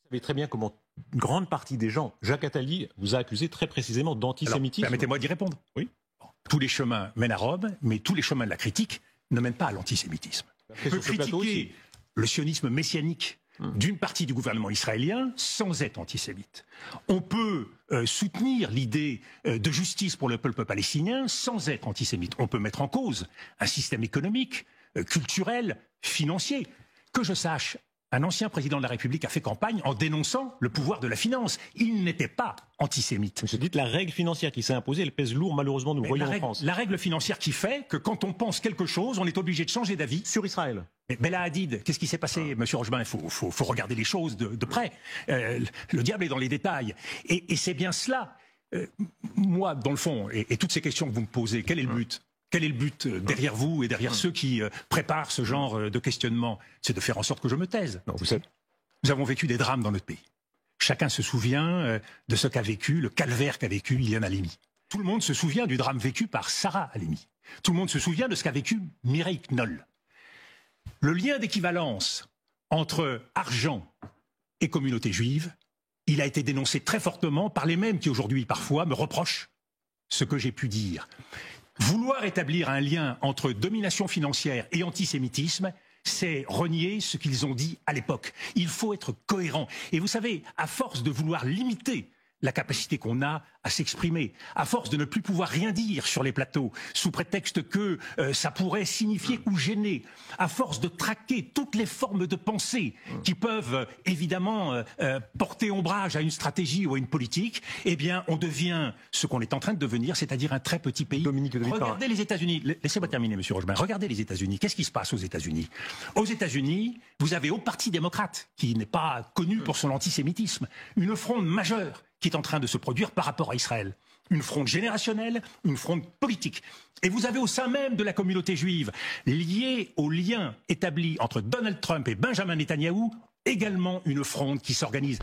Vous savez très bien comment une grande partie des gens, Jacques Attali vous a accusé très précisément d'antisémitisme. Permettez-moi d'y répondre. Oui. Tous les chemins mènent à Rome, mais tous les chemins de la critique ne mènent pas à l'antisémitisme. On peut critiquer le sionisme messianique d'une partie du gouvernement israélien sans être antisémite. On peut soutenir l'idée de justice pour le peuple palestinien sans être antisémite. On peut mettre en cause un système économique, culturel, financier. Que je sache, un ancien président de la République a fait campagne en dénonçant le pouvoir de la finance. Il n'était pas antisémite. Vous dites la règle financière qui s'est imposée, elle pèse lourd malheureusement, nous le voyons en France. La règle financière qui fait que quand on pense quelque chose, on est obligé de changer d'avis. Sur Israël. Mais Bella Hadid, qu'est-ce qui s'est passé, Monsieur Rochebin? Il faut regarder les choses de près. Le diable est dans les détails. Et c'est bien cela. Moi, dans le fond, et toutes ces questions que vous me posez, quel est le but? Quel est le but derrière vous et derrière ceux qui préparent ce genre de questionnement? C'est de faire en sorte que je me taise. Non, vous savez. Nous avons vécu des drames dans notre pays. Chacun se souvient de ce qu'a vécu, le calvaire qu'a vécu Ilan Halimi. Tout le monde se souvient du drame vécu par Sarah Halimi. Tout le monde se souvient de ce qu'a vécu Mireille Knoll. Le lien d'équivalence entre argent et communauté juive, il a été dénoncé très fortement par les mêmes qui aujourd'hui parfois me reprochent ce que j'ai pu dire. Vouloir établir un lien entre domination financière et antisémitisme, c'est renier ce qu'ils ont dit à l'époque. Il faut être cohérent. Et vous savez, à force de vouloir limiter la capacité qu'on a à s'exprimer, à force de ne plus pouvoir rien dire sur les plateaux, sous prétexte que ça pourrait signifier ou gêner, à force de traquer toutes les formes de pensée qui peuvent évidemment porter ombrage à une stratégie ou à une politique, eh bien on devient ce qu'on est en train de devenir, c'est-à-dire un très petit pays. Regardez les États-Unis. Laissez-moi terminer, Monsieur Rochebin. Regardez les États-Unis. Qu'est-ce qui se passe aux États-Unis? Aux États-Unis, vous avez au Parti démocrate, qui n'est pas connu pour son antisémitisme, une fronde majeure qui est en train de se produire par rapport à Israël. Une fronde générationnelle, une fronde politique. Et vous avez au sein même de la communauté juive, liée aux liens établis entre Donald Trump et Benjamin Netanyahou, également une fronde qui s'organise.